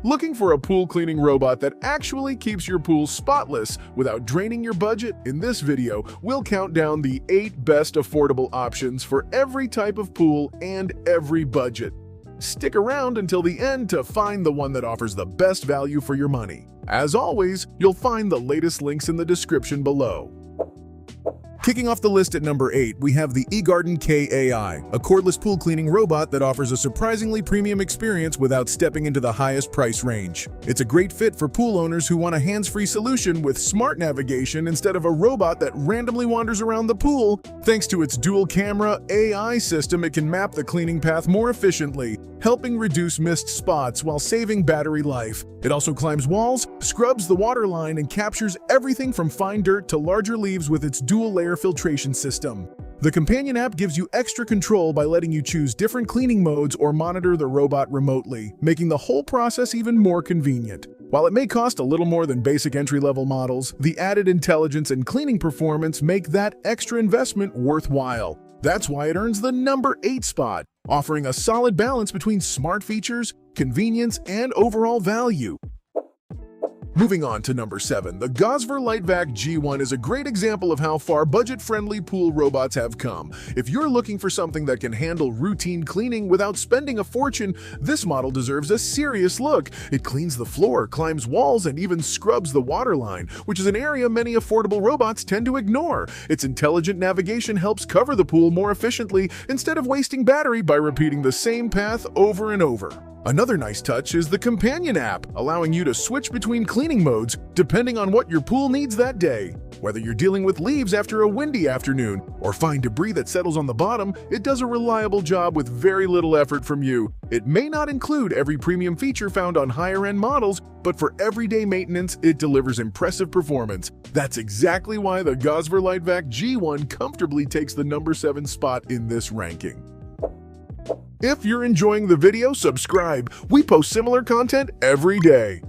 Looking for a pool cleaning robot that actually keeps your pool spotless without draining your budget? In this video, we'll count down the 8 best affordable options for every type of pool and every budget. Stick around until the end to find the one that offers the best value for your money. As always, you'll find the latest links in the description below. Kicking off the list at number 8, we have the eGarden K-AI, a cordless pool cleaning robot that offers a surprisingly premium experience without stepping into the highest price range. It's a great fit for pool owners who want a hands-free solution with smart navigation instead of a robot that randomly wanders around the pool. Thanks to its dual-camera AI system, it can map the cleaning path more efficiently, helping reduce missed spots while saving battery life. It also climbs walls, scrubs the waterline, and captures everything from fine dirt to larger leaves with its dual-layer filtration system. The companion app gives you extra control by letting you choose different cleaning modes or monitor the robot remotely, making the whole process even more convenient. While it may cost a little more than basic entry-level models, the added intelligence and cleaning performance make that extra investment worthwhile. That's why it earns the number 8 spot, offering a solid balance between smart features, convenience, and overall value. Moving on to number 7, the Gosver LightVac G1 is a great example of how far budget-friendly pool robots have come. If you're looking for something that can handle routine cleaning without spending a fortune, this model deserves a serious look. It cleans the floor, climbs walls, and even scrubs the waterline, which is an area many affordable robots tend to ignore. Its intelligent navigation helps cover the pool more efficiently instead of wasting battery by repeating the same path over and over. Another nice touch is the companion app, allowing you to switch between cleaning modes depending on what your pool needs that day. Whether you're dealing with leaves after a windy afternoon or fine debris that settles on the bottom, it does a reliable job with very little effort from you. It may not include every premium feature found on higher-end models, but for everyday maintenance, it delivers impressive performance. That's exactly why the Gosver LightVac G1 comfortably takes the number 7 spot in this ranking. If you're enjoying the video, subscribe. We post similar content every day.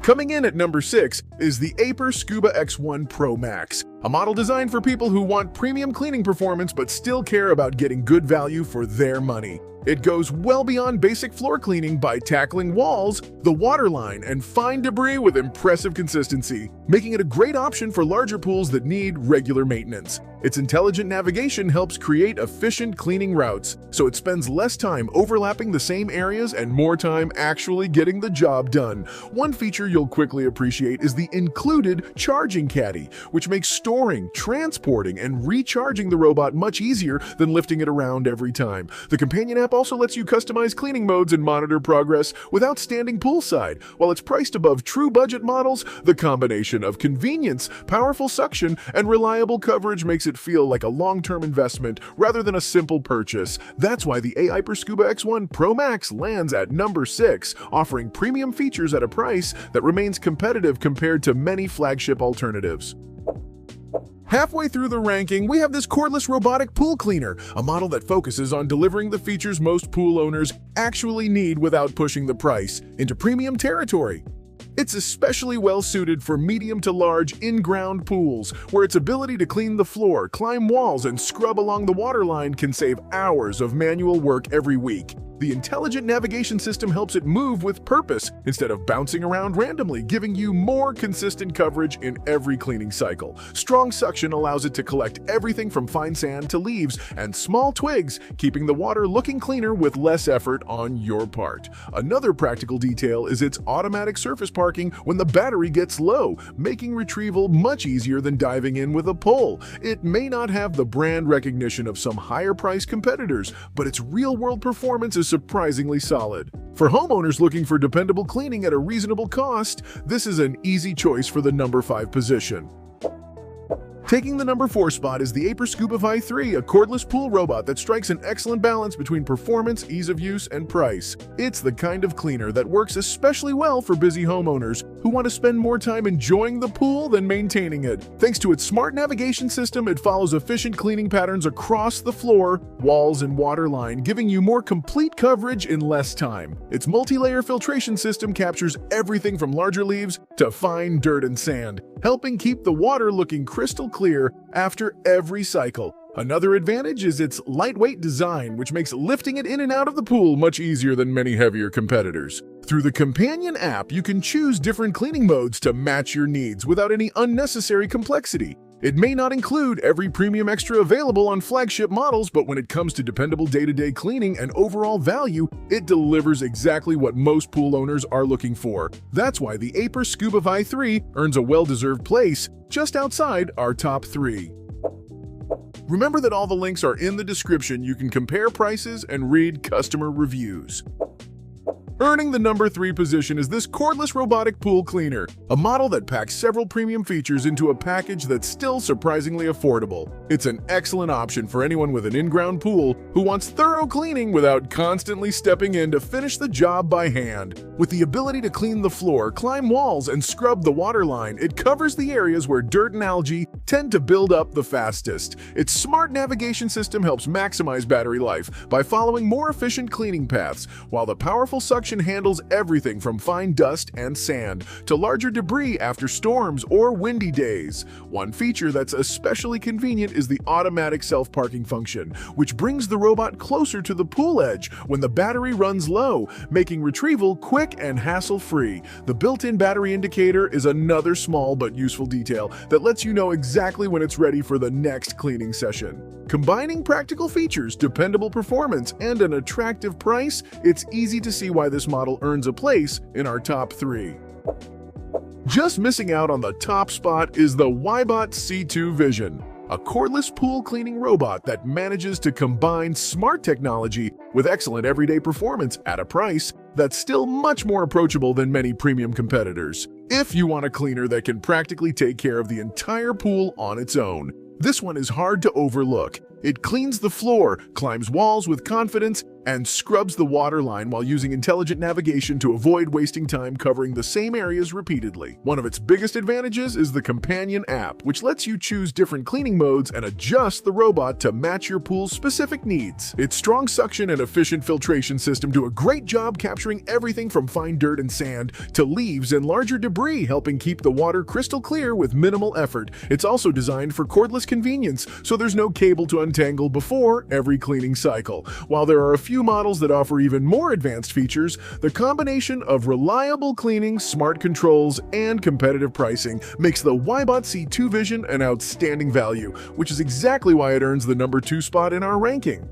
Coming in at number 6 is the Aiper Scuba X1 Pro Max, a model designed for people who want premium cleaning performance but still care about getting good value for their money. It goes well beyond basic floor cleaning by tackling walls, the waterline, and fine debris with impressive consistency, making it a great option for larger pools that need regular maintenance. Its intelligent navigation helps create efficient cleaning routes, so it spends less time overlapping the same areas and more time actually getting the job done. One feature you'll quickly appreciate is the included charging caddy, which makes storing, transporting, and recharging the robot much easier than lifting it around every time. The companion app also lets you customize cleaning modes and monitor progress without standing poolside. While it's priced above true budget models, the combination of convenience, powerful suction, and reliable coverage makes it feel like a long-term investment rather than a simple purchase. That's why the Aiper Scuba X1 Pro Max lands at number 6, offering premium features at a price that remains competitive compared to many flagship alternatives. Halfway through the ranking, we have this cordless robotic pool cleaner, a model that focuses on delivering the features most pool owners actually need without pushing the price into premium territory. It's especially well-suited for medium to large in-ground pools, where its ability to clean the floor, climb walls, and scrub along the waterline can save hours of manual work every week. The intelligent navigation system helps it move with purpose instead of bouncing around randomly, giving you more consistent coverage in every cleaning cycle. Strong suction allows it to collect everything from fine sand to leaves and small twigs, keeping the water looking cleaner with less effort on your part. Another practical detail is its automatic surface parking when the battery gets low, making retrieval much easier than diving in with a pole. It may not have the brand recognition of some higher-priced competitors, but its real-world performance is surprisingly solid. For homeowners looking for dependable cleaning at a reasonable cost, this is an easy choice for the number 5 position. Taking the number 4 spot is the Aiper Scuba Vi 3, a cordless pool robot that strikes an excellent balance between performance, ease of use, and price. It's the kind of cleaner that works especially well for busy homeowners who want to spend more time enjoying the pool than maintaining it. Thanks to its smart navigation system, it follows efficient cleaning patterns across the floor, walls, and waterline, giving you more complete coverage in less time. Its multi-layer filtration system captures everything from larger leaves to fine dirt and sand, helping keep the water looking crystal clear after every cycle. Another advantage is its lightweight design, which makes lifting it in and out of the pool much easier than many heavier competitors. Through the companion app, you can choose different cleaning modes to match your needs without any unnecessary complexity. It may not include every premium extra available on flagship models, but when it comes to dependable day-to-day cleaning and overall value, it delivers exactly what most pool owners are looking for. That's why the Aper Scuba Vi 3 earns a well-deserved place just outside our top 3. Remember that all the links are in the description. You can compare prices and read customer reviews. Earning the number 3 position is this cordless robotic pool cleaner, a model that packs several premium features into a package that's still surprisingly affordable. It's an excellent option for anyone with an in-ground pool who wants thorough cleaning without constantly stepping in to finish the job by hand. With the ability to clean the floor, climb walls, and scrub the waterline, it covers the areas where dirt and algae tend to build up the fastest. Its smart navigation system helps maximize battery life by following more efficient cleaning paths, while the powerful suction handles everything from fine dust and sand to larger debris after storms or windy days. One feature that's especially convenient is the automatic self-parking function, which brings the robot closer to the pool edge when the battery runs low, making retrieval quick and hassle-free. The built-in battery indicator is another small but useful detail that lets you know exactly when it's ready for the next cleaning session. Combining practical features, dependable performance, and an attractive price, it's easy to see why this model earns a place in our top 3. Just missing out on the top spot is the Wybot C2 Vision, a cordless pool cleaning robot that manages to combine smart technology with excellent everyday performance at a price that's still much more approachable than many premium competitors. If you want a cleaner that can practically take care of the entire pool on its own, this one is hard to overlook. It cleans the floor, climbs walls with confidence, and scrubs the waterline while using intelligent navigation to avoid wasting time covering the same areas repeatedly. One of its biggest advantages is the companion app, which lets you choose different cleaning modes and adjust the robot to match your pool's specific needs. Its strong suction and efficient filtration system do a great job capturing everything from fine dirt and sand to leaves and larger debris, helping keep the water crystal clear with minimal effort. It's also designed for cordless convenience, so there's no cable to untangle before every cleaning cycle. While there are a few models that offer even more advanced features, the combination of reliable cleaning, smart controls, and competitive pricing makes the Wybot C2 Vision an outstanding value, which is exactly why it earns the number 2 spot in our ranking.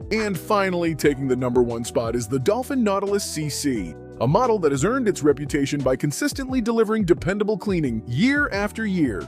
And finally, taking the number 1 spot is the Dolphin Nautilus CC, a model that has earned its reputation by consistently delivering dependable cleaning year after year.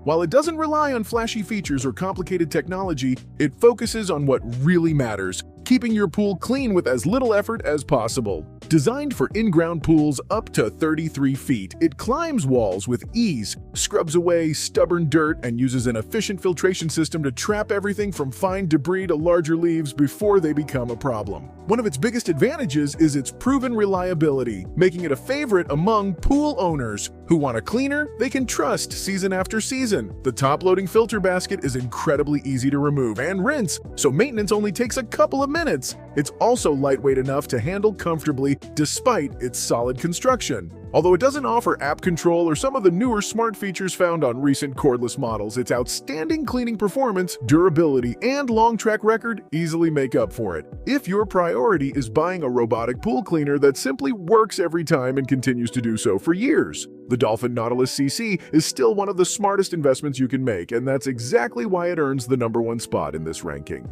While it doesn't rely on flashy features or complicated technology, it focuses on what really matters, keeping your pool clean with as little effort as possible. Designed for in-ground pools up to 33 feet, it climbs walls with ease, scrubs away stubborn dirt, and uses an efficient filtration system to trap everything from fine debris to larger leaves before they become a problem. One of its biggest advantages is its proven reliability, making it a favorite among pool owners who want a cleaner they can trust season after season. The top-loading filter basket is incredibly easy to remove and rinse, so maintenance only takes a couple of minutes. It's also lightweight enough to handle comfortably despite its solid construction. Although it doesn't offer app control or some of the newer smart features found on recent cordless models, its outstanding cleaning performance, durability, and long track record easily make up for it. If your priority is buying a robotic pool cleaner that simply works every time and continues to do so for years, the Dolphin Nautilus CC is still one of the smartest investments you can make, and that's exactly why it earns the number 1 spot in this ranking.